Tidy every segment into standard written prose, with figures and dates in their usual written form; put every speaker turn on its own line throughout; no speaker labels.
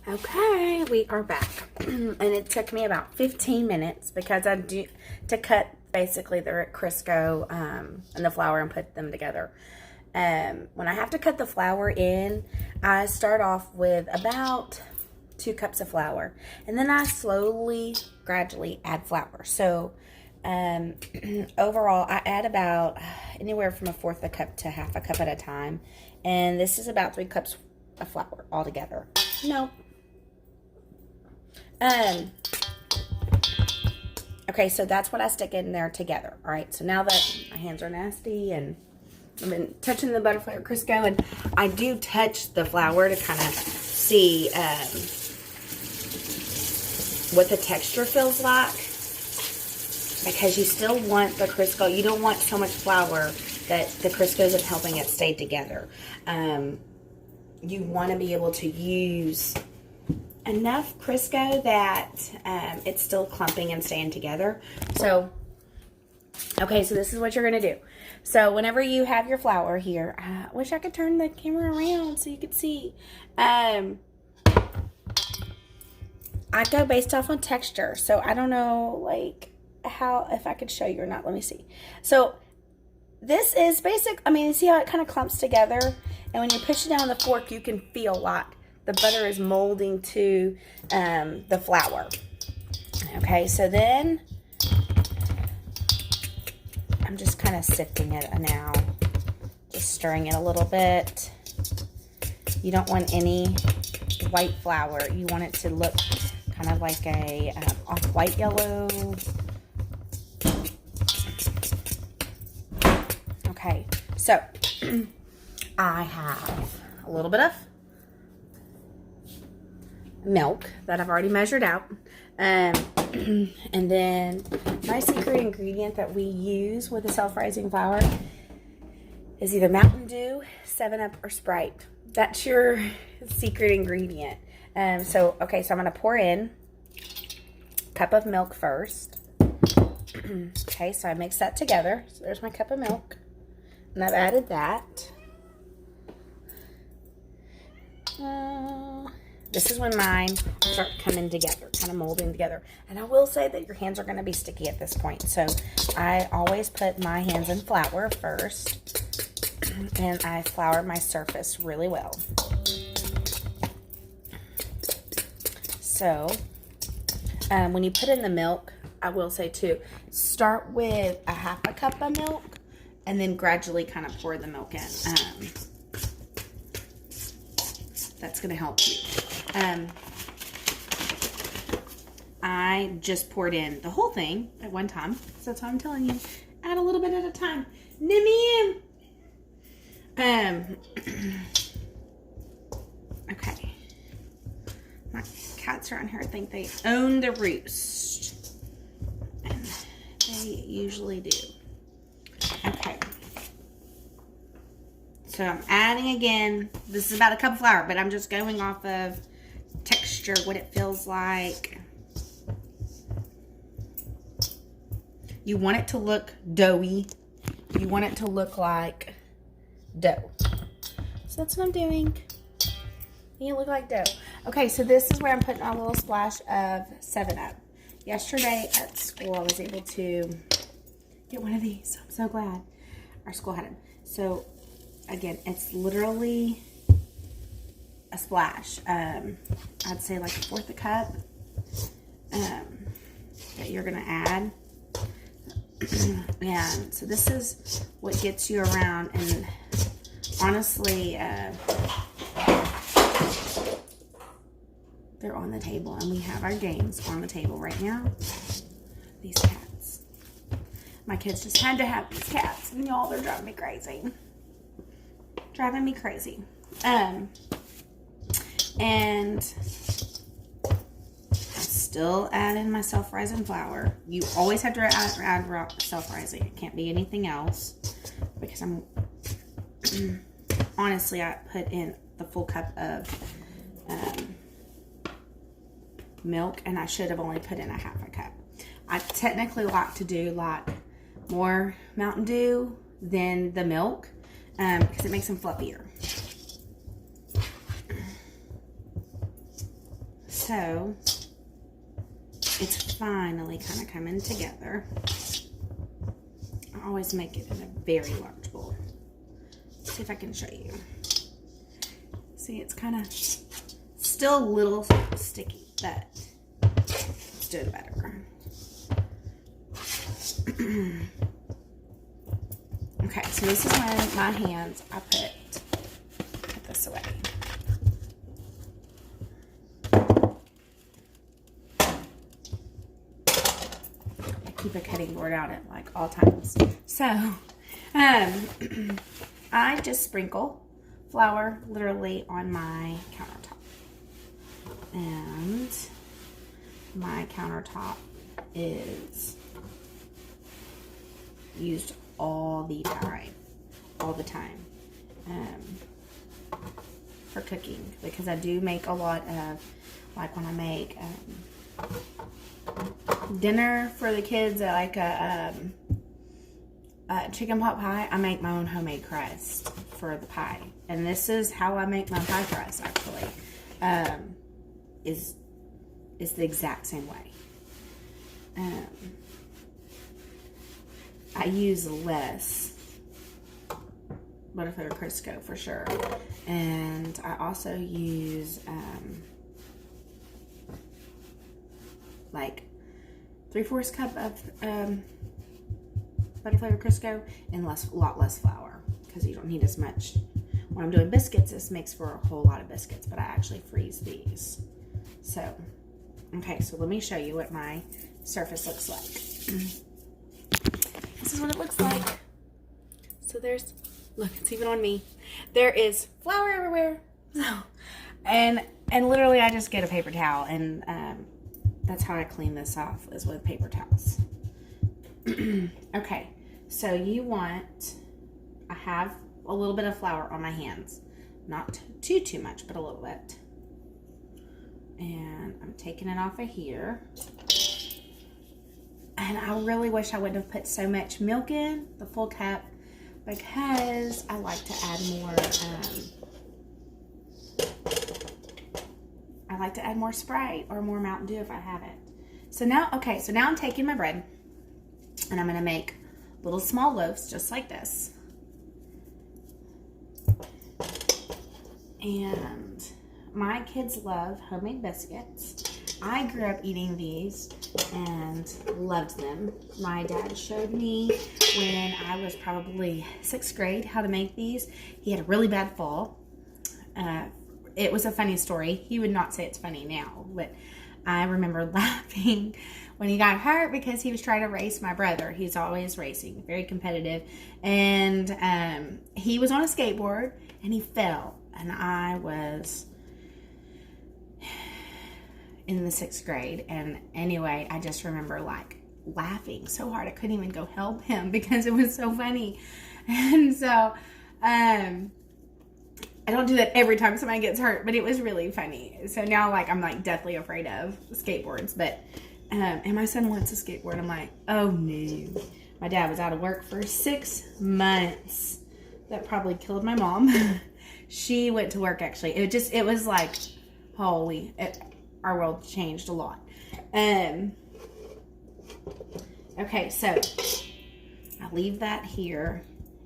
Okay, we are back. And it took me about 15 minutes because I do to cut basically the Crisco and the flour and put them together. When I have to cut the flour in, I start off with about 2 cups of flour, and then I slowly, gradually add flour. So overall, I add about anywhere from 1/4 a cup to 1/2 a cup at a time, and this is about 3 cups of flour altogether. No. Okay, so that's what I stick in there together. All right, so now that my hands are nasty and I've been touching the butterfly Crisco, and I do touch the flour to kind of see what the texture feels like, because you still want the Crisco. You don't want so much flour that the Crisco isn't helping it stay together. You want to be able to use enough Crisco that it's still clumping and staying together. So, okay, so this is what you're going to do. So whenever you have your flour here, I wish I could turn the camera around so you could see. I go based off on texture. So I don't know, like, how, if I could show you or not. Let me see. So this is basic. I mean, you see how it kind of clumps together? And when you push it down the fork, you can feel like the butter is molding to the flour. Okay, so then I'm just kind of sifting it now. Just stirring it a little bit. You don't want any white flour. You want it to look kind of like a off-white yellow. Okay, so I have a little bit of milk that I've already measured out, and then my secret ingredient that we use with the self-rising flour is either Mountain Dew, 7-Up, or Sprite. That's your secret ingredient. So I'm going to pour in a cup of milk first. Okay, so I mix that together. So there's my cup of milk, and I've added that. This is when mine start coming together, kind of molding together. And I will say that your hands are going to be sticky at this point. So I always put my hands in flour first, and I flour my surface really well. So when you put in the milk, I will say too, start with 1/2 cup of milk and then gradually kind of pour the milk in. That's going to help you. I just poured in the whole thing at one time. So that's why I'm telling you, add a little bit at a time. Nimmy. Okay. My cats around here think they own the roost. And they usually do. Okay. So I'm adding again. This is about a cup of flour, but I'm just going off of texture, what it feels like. You want it to look doughy. You want it to look like dough. So that's what I'm doing. You look like dough. Okay, so this is where I'm putting a little splash of 7-Up. Yesterday at school, I was able to get one of these. I'm so glad. Our school had them. So again, it's literally a splash. I'd say like 1/4 a cup that you're gonna add. And so this is what gets you around. And honestly, they're on the table, and we have our games on the table right now. These cats. My kids just had to have these cats, and y'all, they're driving me crazy. Driving me crazy. And I'm still adding my self-rising flour. You always have to add self-rising. It can't be anything else, because I'm honestly, I put in the full cup of milk, and I should have only put in 1/2 cup. I technically like to do like more Mountain Dew than the milk, because it makes them fluffier. So it's finally kind of coming together. I always make it in a very large bowl. Let's see if I can show you. See, it's kind of still a little sticky, but it's doing better. Okay, so this is when my hands, I put this away. I keep a cutting board out at like all times. So, I just sprinkle flour literally on my countertop. And my countertop is used all the time for cooking, because I do make a lot of, like when I make dinner for the kids, like a chicken pot pie, I make my own homemade crust for the pie. And this is how I make my pie crust, actually. Is the exact same way. I use less butterfield Crisco for sure. And I also use like 3/4 cup of butterfield Crisco and a lot less flour, because you don't need as much. When I'm doing biscuits, this makes for a whole lot of biscuits, but I actually freeze these. So, okay, so let me show you what my surface looks like. This is what it looks like. So there's, look, it's even on me. There is flour everywhere. And literally I just get a paper towel, and that's how I clean this off, is with paper towels. Okay, so you want, I have a little bit of flour on my hands. Not too much, but a little bit. And I'm taking it off of here. And I really wish I wouldn't have put so much milk in, the full cup, because I like to add more, I like to add more Sprite or more Mountain Dew if I have it. So now, okay, so now I'm taking my bread, and I'm going to make little small loaves just like this. And my kids love homemade biscuits. I grew up eating these and loved them. My dad showed me when I was probably 6th grade how to make these. He had a really bad fall. It was a funny story. He would not say it's funny now, but I remember laughing when he got hurt because he was trying to race my brother. He's always racing, very competitive. And he was on a skateboard and he fell. And I was in the 6th grade. And anyway, I just remember like laughing so hard I couldn't even go help him because it was so funny. And so, I don't do that every time somebody gets hurt, but it was really funny. So now, like, I'm like deathly afraid of skateboards. But, and my son wants a skateboard. I'm like, oh no. My dad was out of work for 6 months. That probably killed my mom. She went to work, actually. It was like, holy, our world changed a lot. Okay, so I leave that here.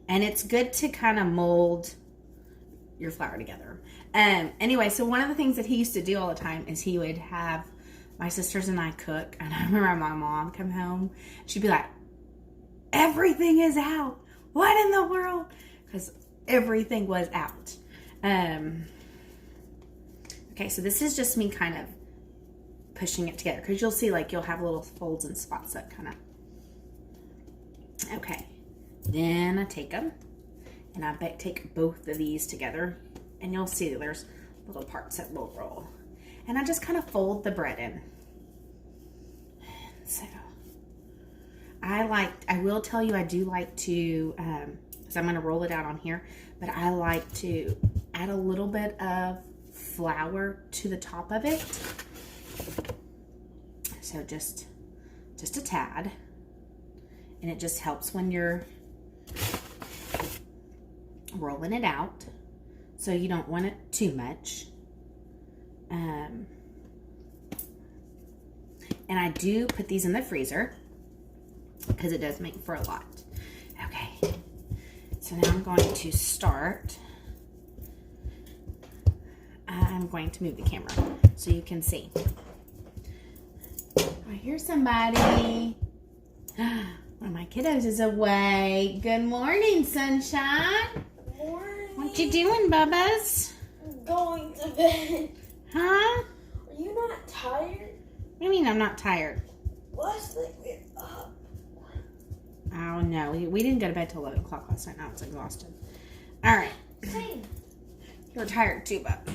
And it's good to kind of mold your flour together. Anyway, so one of the things that he used to do all the time is he would have my sisters and I cook. And I remember my mom come home. She'd be like, everything is out. What in the world? Because everything was out. Okay, so this is just me kind of pushing it together, because you'll see like you'll have little folds and spots that kind of. Okay, then I take them and I take both of these together, and you'll see that there's little parts that will roll, and I just kind of fold the bread in. So I will tell you, I do like to, because I'm going to roll it out on here, but I like to add a little bit of flour to the top of it. So just a tad. And it just helps when you're rolling it out. So you don't want it too much. And I do put these in the freezer because it does make for a lot. Okay, so now I'm going to start. I'm going to move the camera so you can see. I hear somebody. One of my kiddos is awake. Good morning, sunshine.
Good morning.
What you doing, Bubba's?
Going to bed.
Huh?
Are you not tired?
What do you mean I'm not tired?
Last night we're up.
Oh, no. We didn't go to bed till 11 o'clock last night. Now it's exhausted. All right.
Same.
You're tired too, but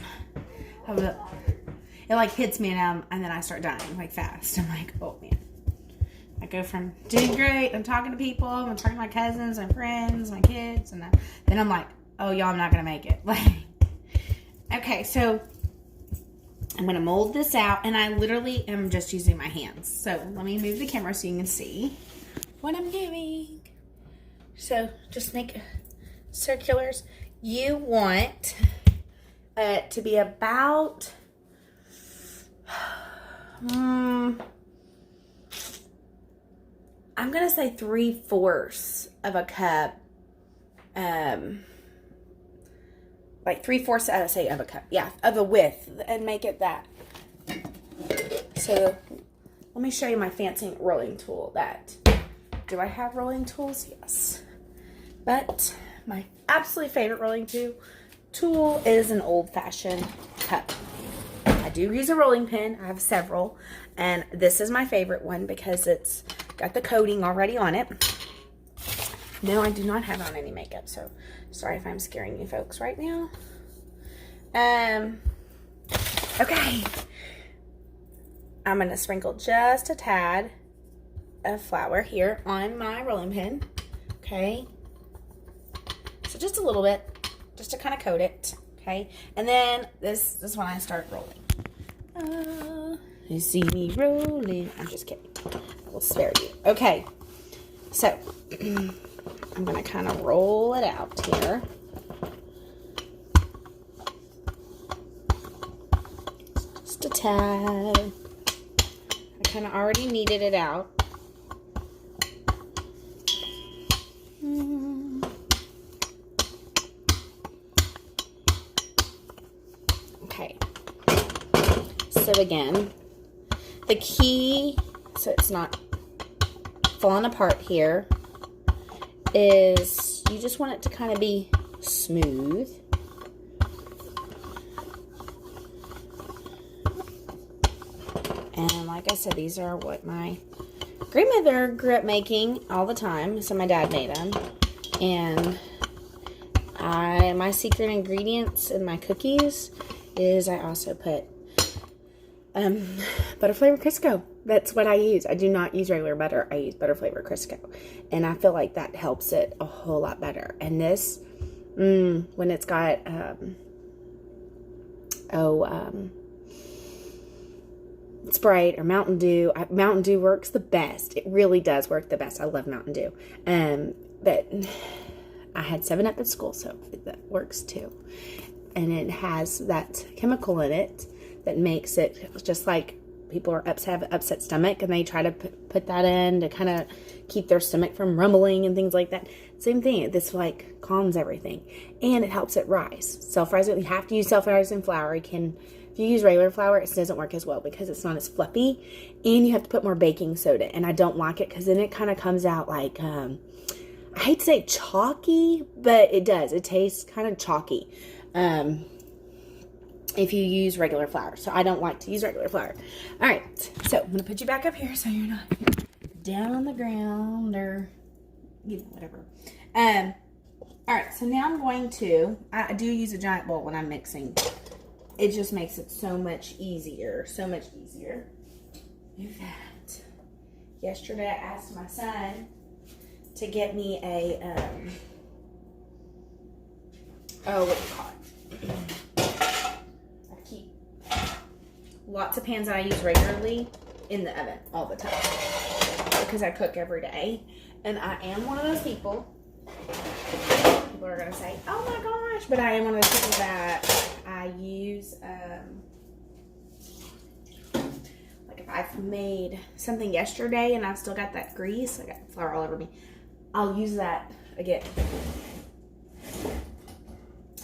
it like hits me and then I start dying like fast. I'm like, oh man. I go from doing great, I'm talking to people, I'm talking to my cousins, my friends, my kids, and then I'm like, oh y'all, I'm not gonna make it. Like, okay, so I'm gonna mold this out, and I literally am just using my hands. So let me move the camera so you can see what I'm doing. So just make circulars. You want to be about I'm gonna say 3/4 of a cup, like 3/4, I would say, of a cup, yeah, of a width, and make it that. So let me show you my fancy rolling tool. Do I have rolling tools? Yes, but my absolute favorite rolling tool is an old-fashioned cup. I do use a rolling pin. I have several, and this is my favorite one because it's got the coating already on it. No, I do not have on any makeup, so sorry if I'm scaring you folks right now. Okay. I'm going to sprinkle just a tad of flour here on my rolling pin. Okay. So just a little bit, just to kind of coat it. Okay. And then this is when I start rolling. You see me rolling. I'm just kidding. I will spare you. Okay. So I'm going to kind of roll it out here. Just a tad. I kind of already kneaded it out. Okay. So again, the key, so it's not falling apart here, is you just want it to kind of be smooth. And like I said, these are what my grandmother grew up making all the time. So my dad made them. And my secret ingredients in my cookies is I also put butter flavored Crisco. That's what I use. I do not use regular butter. I use butter flavored Crisco. And I feel like that helps it a whole lot better. And this, when it's got, Sprite or Mountain Dew. Mountain Dew works the best. It really does work the best. I love Mountain Dew. But I had 7-Up at school, so that works too. And it has that chemical in it that makes it just like people have upset stomach, and they try to put that in to kind of keep their stomach from rumbling and things like that. Same thing. This like calms everything, and it helps it rise. Self-rising. You have to use self-rising flour. If you use regular flour, it doesn't work as well because it's not as fluffy, and you have to put more baking soda. And I don't like it because then it kind of comes out like I hate to say chalky, but it does. It tastes kind of chalky. If you use regular flour. So I don't like to use regular flour. All right. So I'm going to put you back up here so you're not down on the ground or, whatever. All right. So now I'm going to, I do use a giant bowl when I'm mixing. It just makes it so much easier. So much easier. Do that. Yesterday I asked my son to get me a, what do you call it? Lots of pans that I use regularly in the oven all the time because I cook every day, and I am one of those people. People are gonna say, "Oh my gosh," but I am one of those people that I use. Like if I've made something yesterday and I've still got that grease, I got flour all over me, I'll use that again.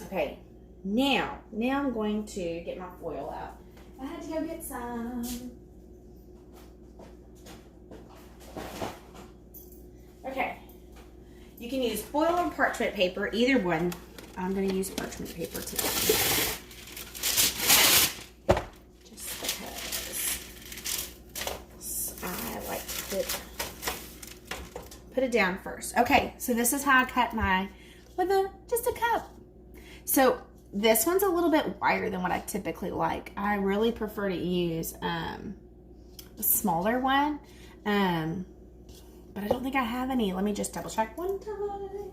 Okay, now I'm going to get my foil out. I had to go get some. Okay, you can use foil or parchment paper, either one. I'm going to use parchment paper today. Just because I like to put it down first. Okay, so this is how I cut my, with just a cup. So this one's a little bit wider than what I typically like. I really prefer to use a smaller one. But I don't think I have any. Let me just double check one time.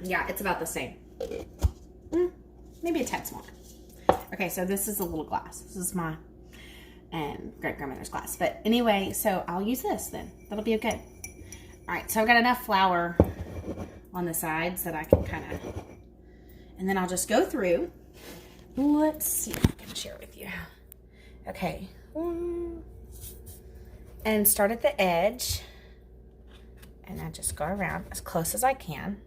Yeah, it's about the same. Maybe a tad smaller. Okay, so this is a little glass. This is my great-grandmother's glass. But anyway, so I'll use this then. That'll be good. All right, so I've got enough flour on the sides that I can kind of, and then I'll just go through. Let's see if I can share with you. Okay. And start at the edge. And I just go around as close as I can.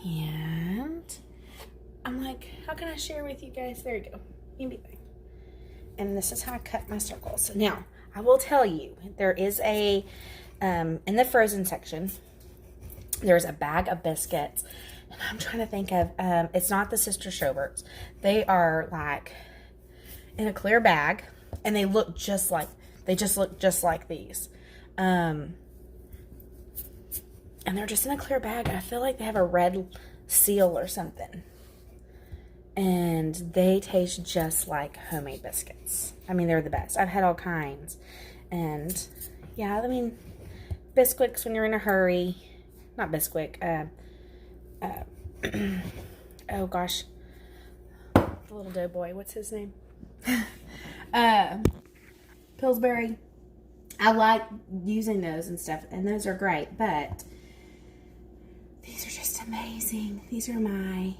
And I'm like, how can I share with you guys? There you go. And this is how I cut my circles. Now, I will tell you, there is a, in the frozen section, there's a bag of biscuits. And I'm trying to think of, it's not the Sister Sjoberts. They are like in a clear bag, and they look just like, these. And they're just in a clear bag. I feel like they have a red seal or something. And they taste just like homemade biscuits. I mean, they're the best. I've had all kinds. And yeah, I mean, Bisquick when you're in a hurry. Not Bisquick. Oh gosh. The little doughboy. What's his name? Pillsbury. I like using those and stuff. And those are great. But these are just amazing. These are my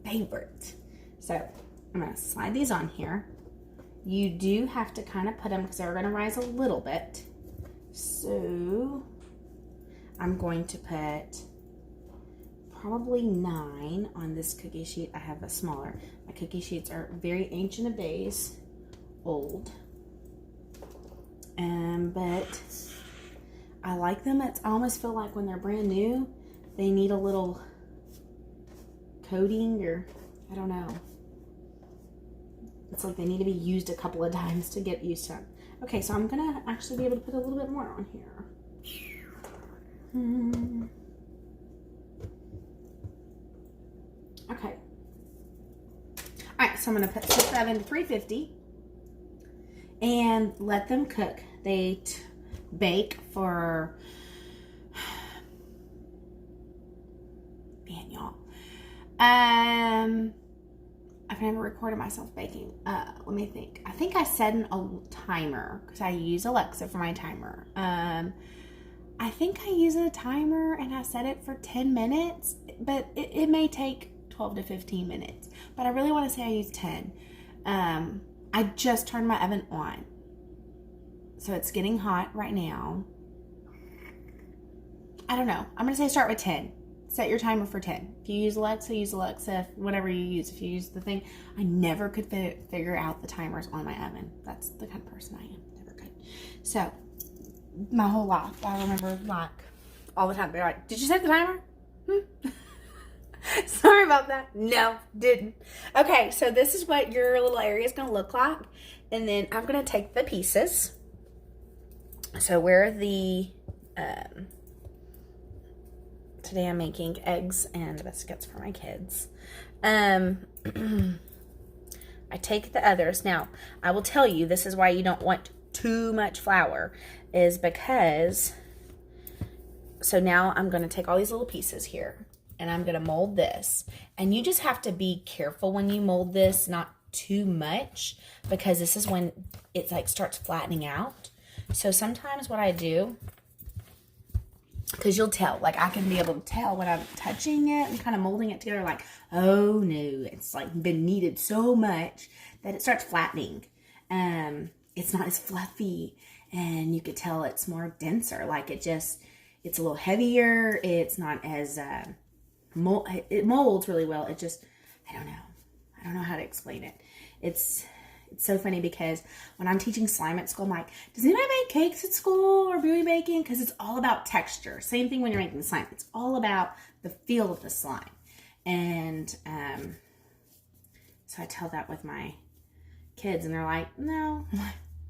favorite. So I'm going to slide these on here. You do have to kind of put them because they're going to rise a little bit. So I'm going to put probably 9 on this cookie sheet. I have a smaller. My cookie sheets are very ancient of days, old. But I like them. I almost feel like when they're brand new, they need a little coating, or I don't know. It's like they need to be used a couple of times to get used to them. Okay, so I'm going to actually be able to put a little bit more on here. Okay. Alright, so I'm going to put that into 350 and let them cook. They bake for, man, y'all. I've never recorded myself baking. Let me think. I think I set a timer because I use Alexa for my timer. I think I use a timer and I set it for 10 minutes, but it may take 12 to 15 minutes. But I really want to say I use 10. I just turned my oven on. So it's getting hot right now. I don't know. I'm going to say start with 10. Set your timer for 10. If you use Alexa, whatever you use. If you use the thing, I never could figure out the timers on my oven. That's the kind of person I am. Never could. So, my whole life, I remember like all the time. They're like, did you set the timer? Sorry about that. No, didn't. Okay, so this is what your little area is going to look like. And then I'm going to take the pieces. So where the... Today I'm making eggs and biscuits for my kids. I take the others. Now, I will tell you, this is why you don't want too much flour, is because, so now I'm going to take all these little pieces here, and I'm going to mold this. And you just have to be careful when you mold this, not too much, because this is when it like starts flattening out. So sometimes what I do, because you'll tell, like I can be able to tell when I'm touching it and kind of molding it together, like, oh no, it's like been kneaded so much that it starts flattening. It's not as fluffy, and you could tell it's more denser. Like it's a little heavier. It's not as, it molds really well. It just, I don't know how to explain it. It's so funny because when I'm teaching slime at school, I'm like, does anybody make cakes at school or beauty baking? Because it's all about texture. Same thing when you're making slime. It's all about the feel of the slime. And so I tell that with my kids, and they're like, no,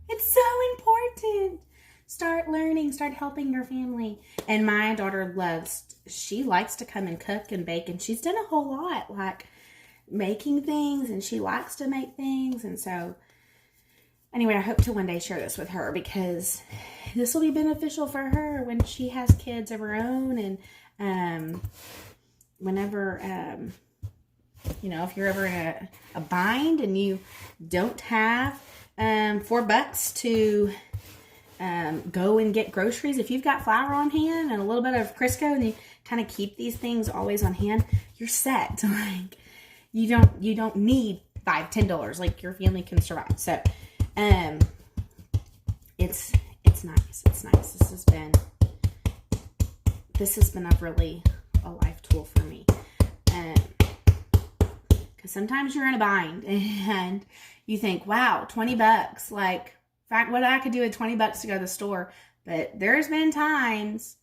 it's so important. Start learning, start helping your family. And my daughter she likes to come and cook and bake, and she's done a whole lot, like making things, and she likes to make things. And so anyway, I hope to one day share this with her, because this will be beneficial for her when she has kids of her own. And whenever if you're ever in a bind and you don't have $4 to go and get groceries, if you've got flour on hand and a little bit of Crisco, and you kind of keep these things always on hand, you're set. Like you don't need $5-10. Like your family can survive. So it's nice. It's nice. This has been a life tool for me. Because sometimes you're in a bind and you think, wow, $20. Like, in fact, what I could do with $20 to go to the store. But there's been times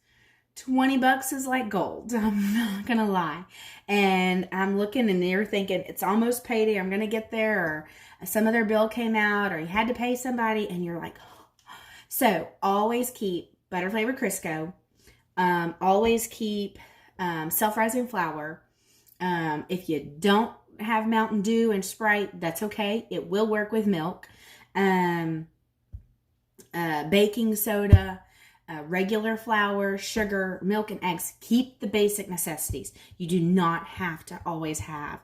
$20 is like gold. I'm not going to lie. And I'm looking and you're thinking, it's almost payday. I'm going to get there. Or some other bill came out, or you had to pay somebody. And you're like, oh. So always keep butter flavored Crisco. Always keep self-rising flour. If you don't have Mountain Dew and Sprite, that's okay. It will work with milk. Baking soda, regular flour, sugar, milk, and eggs. Keep the basic necessities. You do not have to always have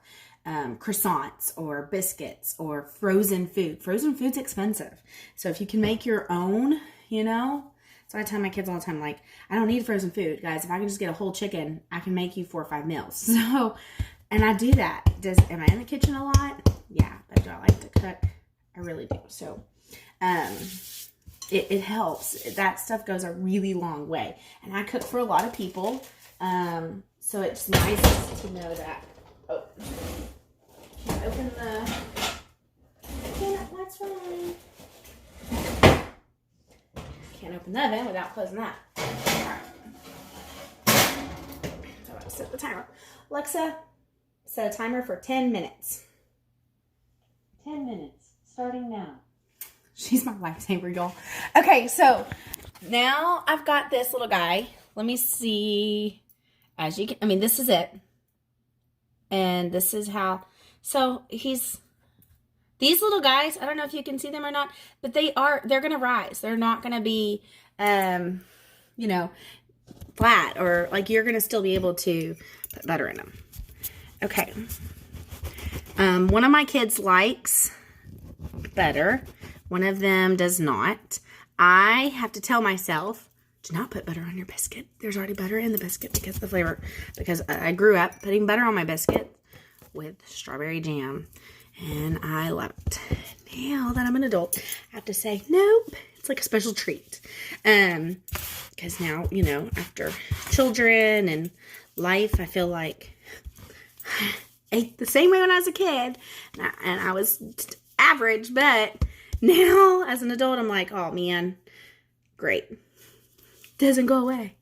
croissants or biscuits or frozen food. Frozen food's expensive. So if you can make your own, So I tell my kids all the time, like, I don't need frozen food, guys. If I can just get a whole chicken, I can make you 4 or 5 meals. So, and I do that. Am I in the kitchen a lot? Yeah, but do I like to cook? I really do. So, it helps. That stuff goes a really long way. And I cook for a lot of people. So it's nice to know that. Oh, can't open the, that's fine. Can't open the oven without closing that. All right. So I'll set the timer. Alexa, set a timer for 10 minutes. 10 minutes, starting now. She's my lifesaver, y'all. Okay, so now I've got this little guy. Let me see. As you can, this is it. And this is how, so these little guys, I don't know if you can see them or not, but they're going to rise. They're not going to be, flat, or like you're going to still be able to put butter in them. Okay. One of my kids likes butter. One of them does not. I have to tell myself, do not put butter on your biscuit. There's already butter in the biscuit because of the flavor. Because I grew up putting butter on my biscuit with strawberry jam. And I love it. Now that I'm an adult, I have to say, nope. It's like a special treat. Because now, after children and life, I feel like I ate the same way when I was a kid. And I was average, but now as an adult, I'm like, oh man, great. Doesn't go away.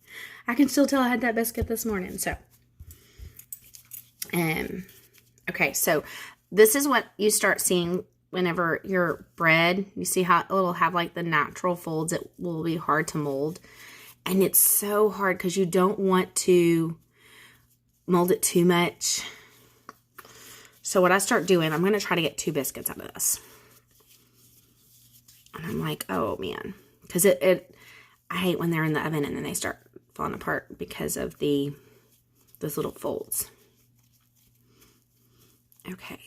I can still tell I had that biscuit this morning. So, okay, so this is what you start seeing whenever your bread, you see how it'll have like the natural folds. It will be hard to mold. And it's so hard because you don't want to mold it too much. So what I start doing, I'm going to try to get 2 biscuits out of this. And I'm like, oh man, because I hate when they're in the oven and then they start falling apart because of those little folds. Okay.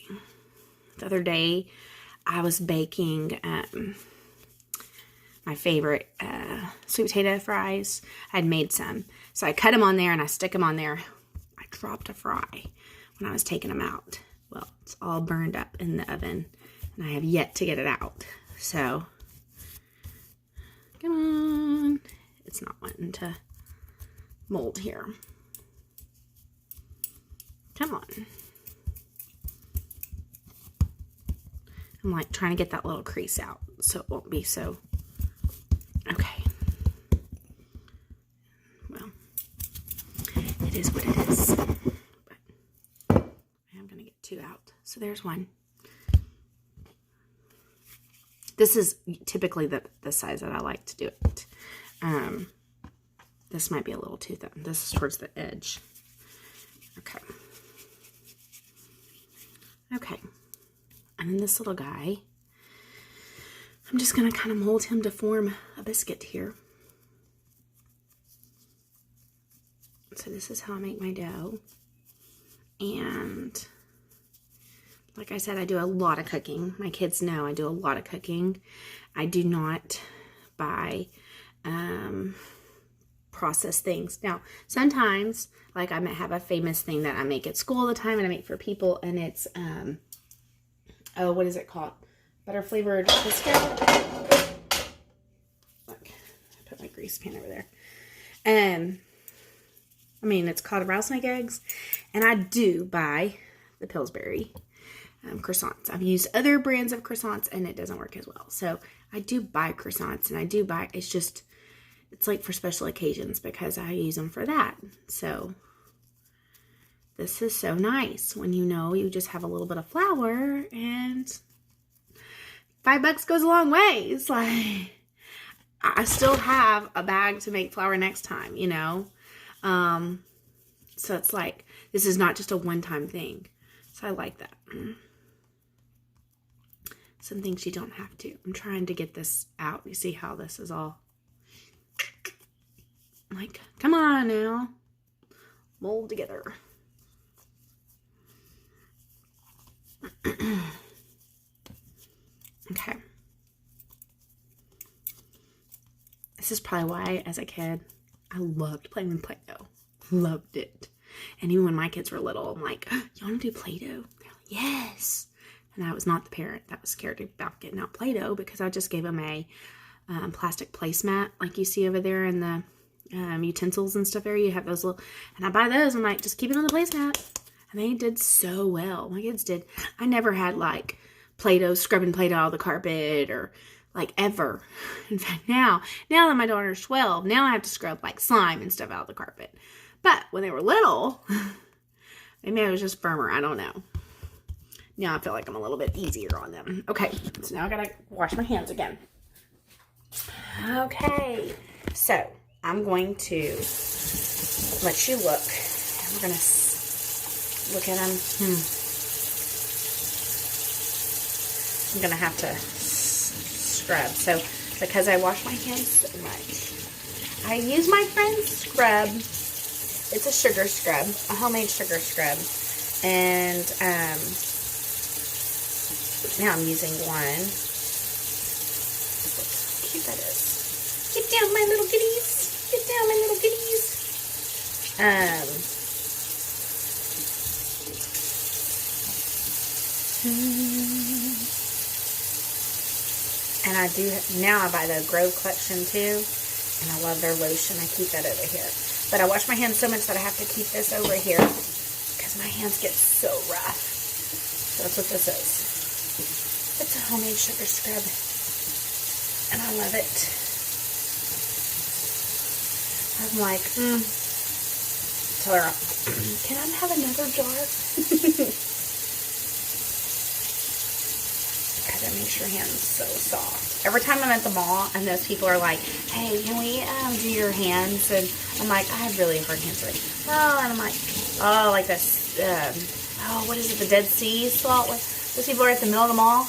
The other day, I was baking my favorite sweet potato fries. I'd made some. So I cut them on there and I stick them on there. I dropped a fry when I was taking them out. Well, it's all burned up in the oven and I have yet to get it out. So, come on. It's not wanting to mold here. Come on. I'm like trying to get that little crease out so it won't be so, okay. Well, it is what it is. But I am going to get 2 out. So there's 1. This is typically the size that I like to do it. This might be a little too thin. This is towards the edge. Okay. Okay. And then this little guy, I'm just going to kind of mold him to form a biscuit here. So this is how I make my dough. And like I said, I do a lot of cooking. My kids know I do a lot of cooking. I do not buy processed things. Now, sometimes, like I might have a famous thing that I make at school all the time and I make for people, and it's, oh, what is it called? Butter flavored biscuit. Look, I put my grease pan over there. I mean, it's called rattlesnake eggs, and I do buy the Pillsbury croissants. I've used other brands of croissants and it doesn't work as well. So I do buy croissants, and I do buy, it's like for special occasions because I use them for that. So this is so nice when you know you just have a little bit of flour, and $5 goes a long way. It's like, I still have a bag to make flour next time, you know? So it's like, this is not just a one-time thing. So I like that. Some things you don't have to. I'm trying to get this out. You see how this is all like, come on now. Mold together. Okay. This is probably why, as a kid, I loved playing with Play-Doh. Loved it. And even when my kids were little, I'm like, oh, you want to do Play-Doh? They're like, yes. And I was not the parent that was scared about getting out Play-Doh, because I just gave them a plastic placemat like you see over there in the utensils and stuff area. You have those little, and I buy those. I'm like, just keep it on the placemat. And they did so well. My kids did. I never had like Play-Doh, scrubbing Play-Doh out of the carpet or like ever. In fact, now that my daughter's 12, now I have to scrub like slime and stuff out of the carpet. But when they were little, maybe I was just firmer. I don't know. Now I feel like I'm a little bit easier on them. Okay, so now I gotta wash my hands again. Okay, so I'm going to let you look. We're gonna look at them. I'm gonna have to scrub. So because I wash my hands so much, I use my friend's scrub. It's a sugar scrub, a homemade sugar scrub, and now I'm using one. Look how cute that is. Get down, my little kitties. Get down, my little kitties. And I do, now I buy the Grove collection too. And I love their lotion. I keep that over here. But I wash my hands so much that I have to keep this over here because my hands get so rough. So that's what this is. It's a homemade sugar scrub, and I love it. I'm like, tell her, can I have another jar? Because it makes your hands so soft. Every time I'm at the mall and those people are like, hey, can we do your hands? And I'm like, I have really hard hands right now. Oh, and I'm like, oh, like this, what is it, the Dead Sea salt? Those people are at the middle of the mall.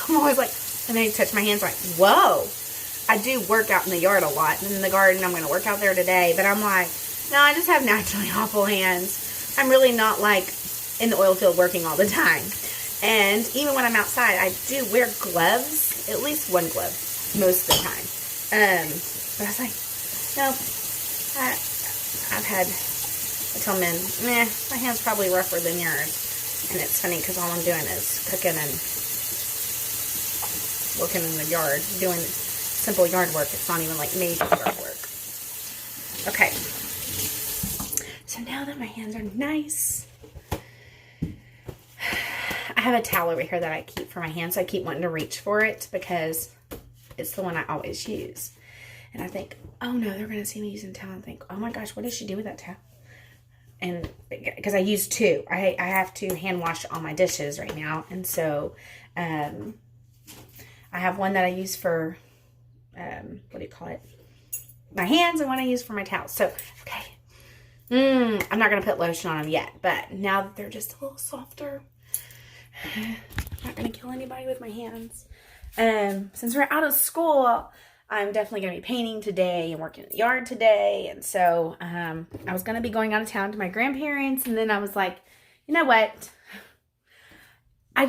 I'm always like, and they touch my hands like, whoa. I do work out in the yard a lot. And in the garden, I'm going to work out there today. But I'm like, no, I just have naturally awful hands. I'm really not like in the oil field working all the time. And even when I'm outside, I do wear gloves, at least one glove, most of the time. But I was like, no, I tell men, meh, my hand's probably rougher than yours. And it's funny because all I'm doing is cooking and working in the yard, doing simple yard work. It's not even like major yard work. Okay. So now that my hands are nice, I have a towel over here that I keep for my hands. So I keep wanting to reach for it because it's the one I always use. And I think, oh no, they're going to see me using a towel and think, oh my gosh, what does she do with that towel? And because I use two, I have to hand wash all my dishes right now. And so, I have one that I use for, what do you call it? My hands, and one I use for my towels. So, okay. I'm not going to put lotion on them yet, but now that they're just a little softer, I'm not going to kill anybody with my hands. Since we're out of school, I'm definitely going to be painting today and working in the yard today. And so, I was going to be going out of town to my grandparents. And then I was like, you know what? I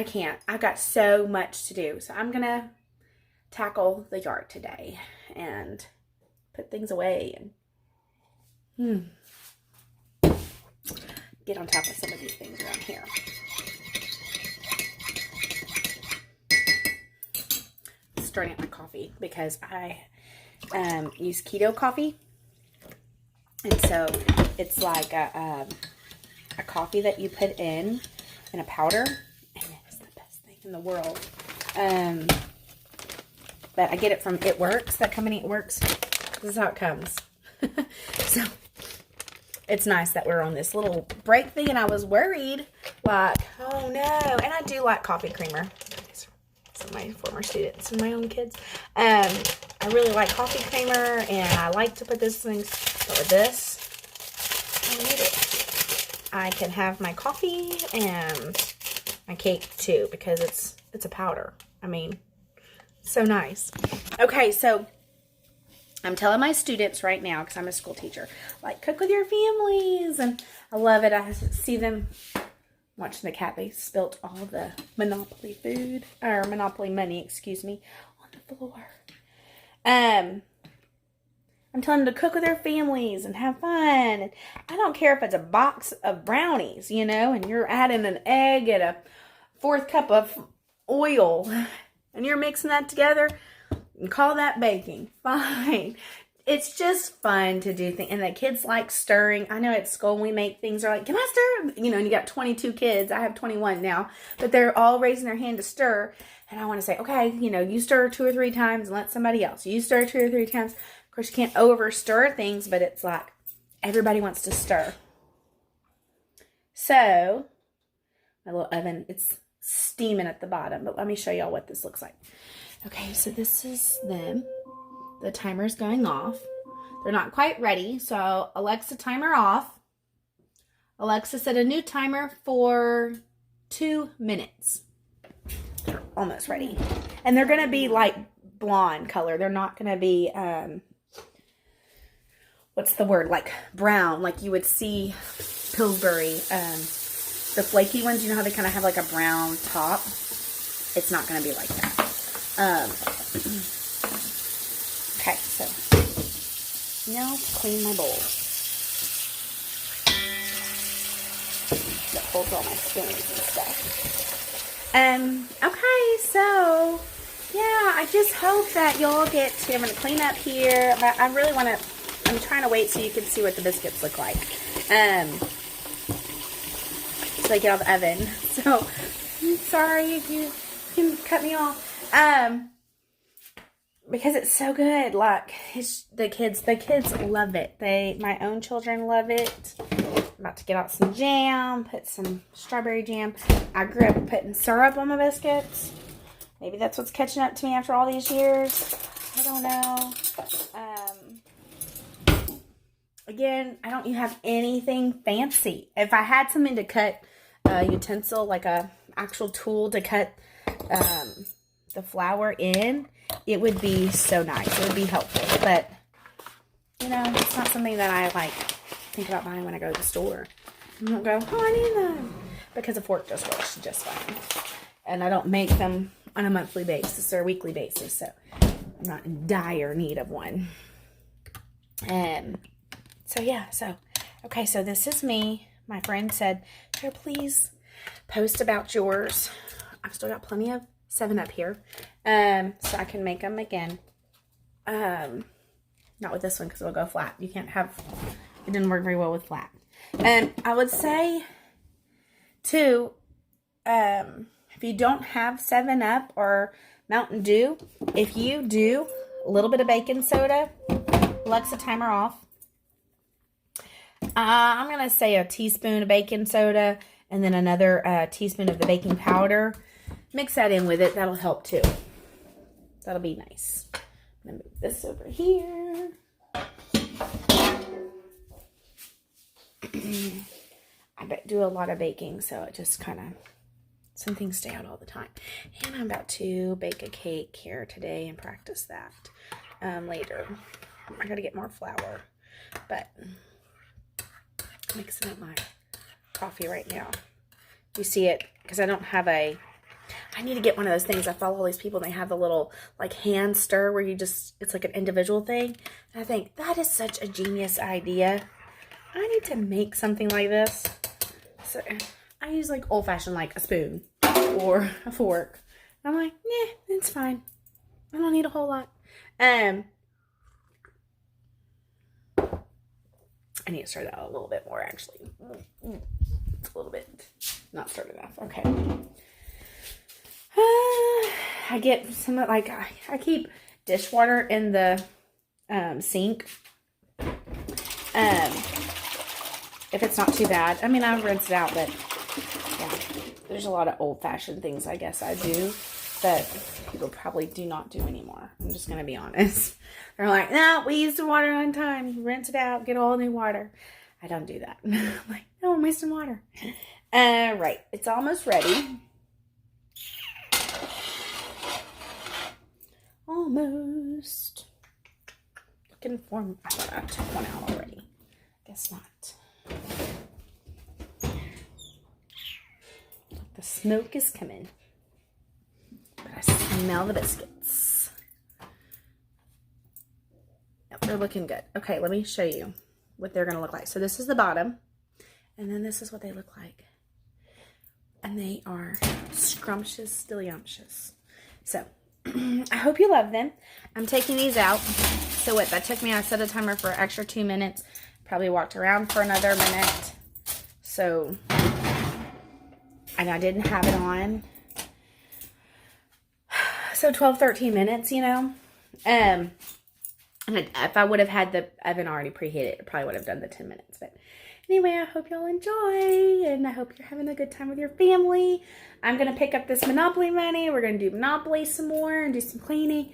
can't. I've got so much to do. So I'm going to tackle the yard today and put things away and get on top of some of these things around here. Starting up my coffee because I use keto coffee, and so it's like a coffee that you put in a powder, and it's the best thing in the world. But I get it from It Works, that company It Works. This is how it comes. So it's nice that we're on this little break thing, and I was worried, like, oh no. And I do like coffee creamer. Some of my former students and my own kids. I really like coffee creamer, and I like to put this things, but with this, I need it. I can have my coffee and my cake too, because it's a powder. I mean, so nice. Okay, so I'm telling my students right now, because I'm a school teacher, like, cook with your families, and I love it. I see them watching the cat. They spilt all the Monopoly food, or Monopoly money, excuse me, on the floor. I'm telling them to cook with their families and have fun. And I don't care if it's a box of brownies, you know, and you're adding an egg and a 4th cup of oil, and you're mixing that together, and call that baking. Fine. It's just fun to do things. And the kids like stirring. I know at school we make things, are like, can I stir? You know, and you got 22 kids. I have 21 now. But they're all raising their hand to stir. And I want to say, okay, you know, you stir 2 or 3 times and let somebody else. You stir 2 or 3 times. Of course, you can't over stir things, but it's like everybody wants to stir. So, my little oven, it's steaming at the bottom. But let me show y'all what this looks like. Okay, so this is them. The timer's going off. They're not quite ready, so Alexa, timer off. Alexa, set a new timer for 2 minutes. They're almost ready. And they're going to be like blonde color. They're not going to be, what's the word? Like brown, like you would see Pillsbury. The flaky ones, you know how they kind of have like a brown top? It's not going to be like that. Okay, so now to clean my bowl that holds all my spoons and stuff. Okay, so yeah, I just hope that y'all get to, I'm going to clean up here, but I really want to, I'm trying to wait so you can see what the biscuits look like. So they get out of the oven. So, I'm sorry if you can cut me off. Because it's so good. Like, the kids love it. My own children love it. I'm about to get out some jam, put some strawberry jam. I grew up putting syrup on my biscuits. Maybe that's what's catching up to me after all these years. I don't know. Again, I don't have anything fancy. If I had something to cut a utensil, like a actual tool to cut the flour in, it would be so nice. It would be helpful. But, you know, it's not something that I, like, think about buying when I go to the store. I don't go, oh, I need them. Because a fork just works just fine. And I don't make them on a monthly basis or a weekly basis. So, not in dire need of one. So yeah, okay, so this is me. My friend said, "Here, please post about yours." I've still got plenty of 7-Up here, so I can make them again. Not with this one because it'll go flat. You can't have, it didn't work very well with flat. I would say, too, if you don't have 7-Up or Mountain Dew, if you do a little bit of baking soda, Alexa, timer off. I'm going to say a teaspoon of baking soda and then another teaspoon of the baking powder. Mix that in with it. That'll help too. That'll be nice. I'm going to move this over here. I do a lot of baking, so it just kind of, some things stay out all the time. And I'm about to bake a cake here today and practice that later. I got to get more flour, but mixing up my coffee right now. You see it? Because I don't have I need to get one of those things. I follow all these people and they have the little like hand stir where you just, it's like an individual thing. And I think that is such a genius idea. I need to make something like this. So I use like old fashioned, like a spoon or a fork. I'm like, yeah, it's fine. I don't need a whole lot. I need to stir that out a little bit more, actually. It's a little bit not stirred enough. Okay. I get some, like, I keep dishwater in the sink. If it's not too bad. I mean, I rinse it out, but yeah. There's a lot of old-fashioned things I guess I do that people probably do not do anymore. I'm just going to be honest. They're like, no, we use the water on time. Rinse it out. Get all new water. I don't do that. I'm like, no, I'm wasting water. Right. It's almost ready. Almost. Looking for, I thought I took one out already. Guess not. The smoke is coming. But I smell the biscuits. Yep, they're looking good. Okay, let me show you what they're going to look like. So this is the bottom. And then this is what they look like. And they are scrumptious, delicious. So, I hope you love them. I'm taking these out. So what, that took me, I set a timer for an extra 2 minutes. Probably walked around for another minute. So, and I didn't have it on. So 12, 13 minutes, you know. And if I would have had the oven already preheated, it probably would have done the 10 minutes. But anyway, I hope y'all enjoy. And I hope you're having a good time with your family. I'm going to pick up this Monopoly money. We're going to do Monopoly some more and do some cleaning.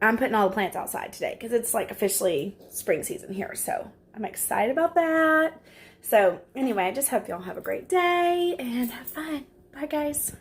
I'm putting all the plants outside today because it's like officially spring season here. So I'm excited about that. So anyway, I just hope y'all have a great day and have fun. Bye, guys.